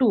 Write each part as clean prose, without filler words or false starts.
2।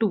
2।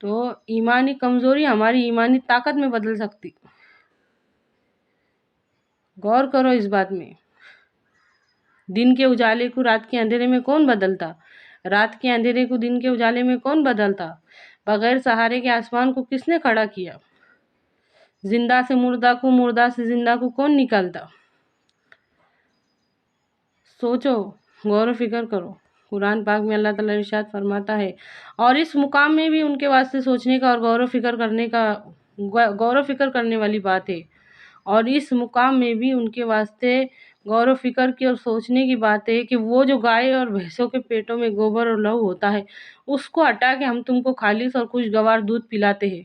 تو ایمانی کمزوری ہماری ایمانی طاقت میں بدل سکتی. غور کرو اس بات میں. دن کے اجالے کو رات کے اندھیرے میں کون بدلتا؟ رات کے اندھیرے کو دن کے اجالے میں کون بدلتا؟ بغیر سہارے کے آسمان کو کس نے کھڑا کیا؟ زندہ سے مردہ کو، مردہ سے زندہ کو کون نکالتا؟ سوچو، غور و فکر کرو. قرآن پاک میں اللہ تعالیٰ ارشاد فرماتا ہے، اور اس مقام میں بھی ان کے واسطے سوچنے کا اور غور و فکر کرنے والی بات ہے. اور اس مقام میں بھی ان کے واسطے غور و فکر کی اور سوچنے کی بات ہے کہ وہ جو گائے اور بھینسوں کے پیٹوں میں گوبر اور لہو ہوتا ہے، اس کو ہٹا کے ہم تم کو خالص اور خوشگوار دودھ پلاتے ہیں.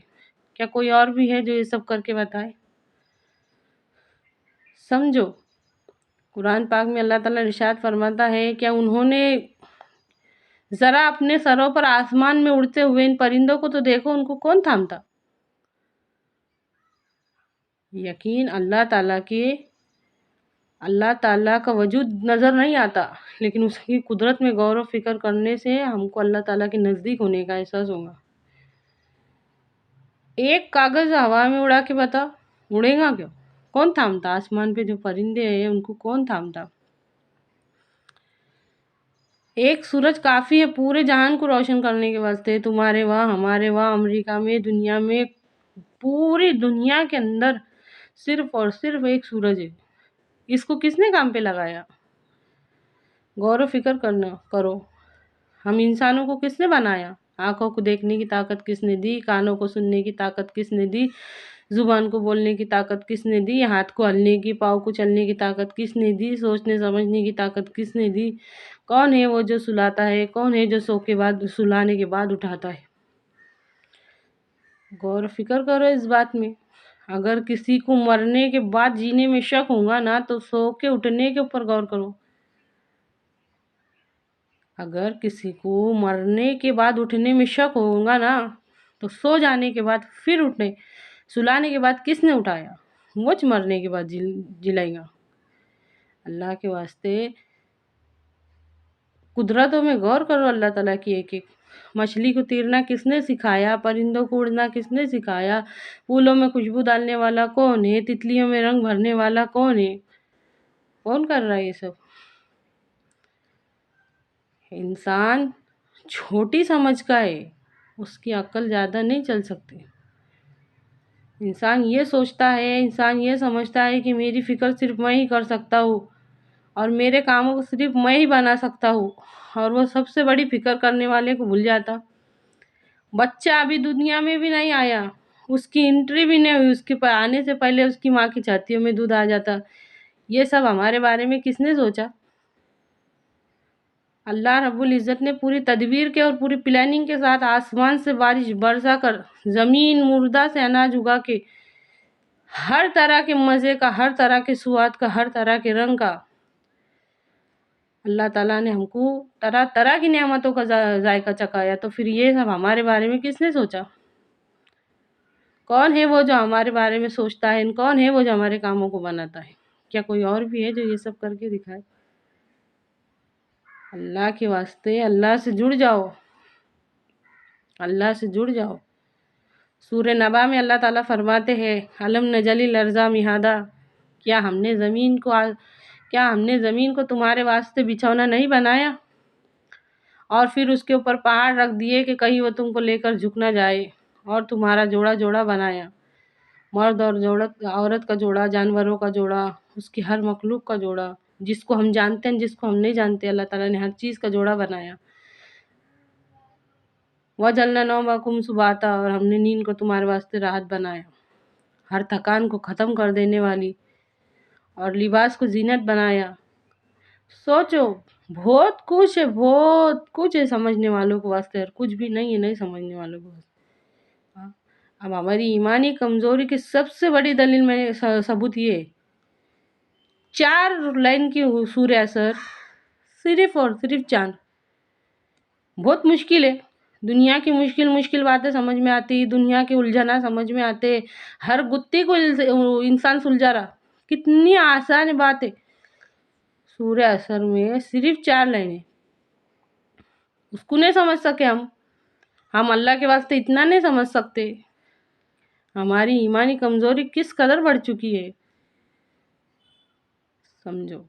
کیا کوئی اور بھی ہے جو یہ سب کر کے بتائے؟ سمجھو. قرآن پاک میں اللہ تعالیٰ ارشاد فرماتا ہے، کیا انہوں نے ذرا اپنے سروں پر آسمان میں اڑتے ہوئے ان پرندوں کو تو دیکھو، ان کو کون تھامتا؟ یقین اللہ تعالیٰ کا وجود نظر نہیں آتا، لیکن اس کی قدرت میں غور و فکر کرنے سے ہم کو اللہ تعالیٰ کے نزدیک ہونے کا احساس ہوگا. ایک کاغذ ہوا میں اڑا کے بتا، اڑے گا کیوں؟ کون تھامتا؟ آسمان پہ جو پرندے ہیں ان کو کون تھامتا؟ ایک سورج کافی ہے پورے جہان کو روشن کرنے کے واسطے. تمہارے وہاں، ہمارے وہاں، امریکہ میں، دنیا میں، پوری دنیا کے اندر صرف اور صرف ایک سورج ہے. اس کو کس نے کام پہ لگایا؟ غور و فکر کرو. ہم انسانوں کو کس نے بنایا؟ آنکھوں کو دیکھنے کی طاقت کس نے دی؟ کانوں کو سننے کی طاقت کس نے دی؟ زبان کو بولنے کی طاقت کس نے دی؟ ہاتھ کو ہلنے کی، پاؤں کو چلنے کی طاقت کس نے دی؟ سوچنے سمجھنے کی طاقت کس نے دی؟ کون ہے وہ جو سلاتا ہے؟ کون ہے جو سلانے کے بعد اٹھاتا ہے؟ غور و فکر کرو اس بات میں. اگر کسی کو مرنے کے بعد جینے میں شک ہوگا نا تو سو کے اٹھنے کے اوپر غور کرو. اگر کسی کو مرنے کے بعد اٹھنے میں شک ہوگا نا تو سو جانے کے بعد پھر اٹھنے، سلانے کے بعد کس نے اٹھایا؟ مجھ مرنے کے بعد جلائے گا. اللہ کے واسطے قدرتوں میں غور کرو. اللہ تعالیٰ کی ایک ایک. مچھلی کو تیرنا کس نے سکھایا؟ پرندوں کو اڑنا کس نے سکھایا؟ پھولوں میں خوشبو ڈالنے والا کون ہے؟ تتلیوں میں رنگ بھرنے والا کون ہے؟ کون کر رہا ہے یہ سب؟ انسان چھوٹی سمجھ کا ہے، اس کی عقل زیادہ نہیں چل سکتی. انسان یہ سوچتا ہے، انسان یہ سمجھتا ہے کہ میری فکر صرف میں ہی کر سکتا ہوں اور میرے کاموں کو صرف میں ہی بنا سکتا ہوں، اور وہ سب سے بڑی فکر کرنے والے کو بھول جاتا. بچہ ابھی دنیا میں بھی نہیں آیا، اس کی انٹری بھی نہیں ہوئی، اس کے آنے سے پہلے اس کی ماں کی چھاتیوں میں دودھ آ جاتا. یہ سب ہمارے بارے میں کس نے سوچا؟ اللہ رب العزت نے پوری تدبیر کے اور پوری پلاننگ کے ساتھ آسمان سے بارش برسا کر، زمین مردہ سے اناج اگا کے، ہر طرح کے مزے کا، ہر طرح کے سواد کا، ہر طرح کے رنگ کا، اللہ تعالیٰ نے ہم کو طرح طرح کی نعمتوں کا ذائقہ چکھایا. تو پھر یہ سب ہمارے بارے میں کس نے سوچا؟ کون ہے وہ جو ہمارے بارے میں سوچتا ہے؟ کون ہے وہ جو ہمارے کاموں کو بناتا ہے؟ کیا کوئی اور بھی ہے جو یہ سب کر کے دکھائے؟ اللہ کے واسطے اللہ سے جڑ جاؤ. اللہ سے جڑ جاؤ. سورہ نبا میں اللہ تعالیٰ فرماتے ہیں، الم نجعل الارض مہادا، کیا ہم نے زمین کو تمہارے واسطے بچھونا نہیں بنایا، اور پھر اس کے اوپر پہاڑ رکھ دیے کہ کہیں وہ تم کو لے کر جھک نہ جائے، اور تمہارا جوڑا جوڑا بنایا، مرد اور عورت کا جوڑا، جانوروں کا جوڑا، اس کی ہر مخلوق کا جوڑا، جس کو ہم جانتے ہیں جس کو ہم نہیں جانتے، اللہ تعالیٰ نے ہر چیز کا جوڑا بنایا. وَجَعَلْنَا نَوْمَكُمْ سُبَاتًا، اور ہم نے نیند کو تمہارے واسطے راحت بنایا، ہر تھکان کو ختم کر دینے والی، اور لباس کو زینت بنایا. سوچو، بہت کچھ ہے سمجھنے والوں کو واسطے، اور کچھ بھی نہیں ہے نہیں سمجھنے والوں کو واسطے. اب ہماری ایمانی کمزوری کی سب سے بڑی دلیل میں ثبوت یہ ہے، 4 لائن کی سورہ اثر، صرف اور صرف 4. بہت مشکل ہے. دنیا کی مشکل باتیں سمجھ میں آتی، دنیا کے الجھنا سمجھ میں آتے، ہر گتی کو انسان سلجھا رہا. کتنی آسان بات ہے. سورہ اثر میں صرف 4 لائنیں، اس کو نہیں سمجھ سکے ہم. ہم اللہ کے واسطے اتنا نہیں سمجھ سکتے؟ ہماری ایمانی کمزوری کس قدر بڑھ چکی ہے، سمجھو۔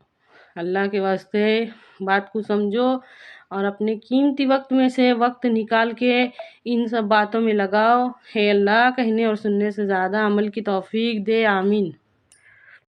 اللہ کے واسطے بات کو سمجھو اور اپنے قیمتی وقت میں سے وقت نکال کے ان سب باتوں میں لگاؤ۔ ہے اللہ کہنے اور سننے سے زیادہ عمل کی توفیق دے، آمین۔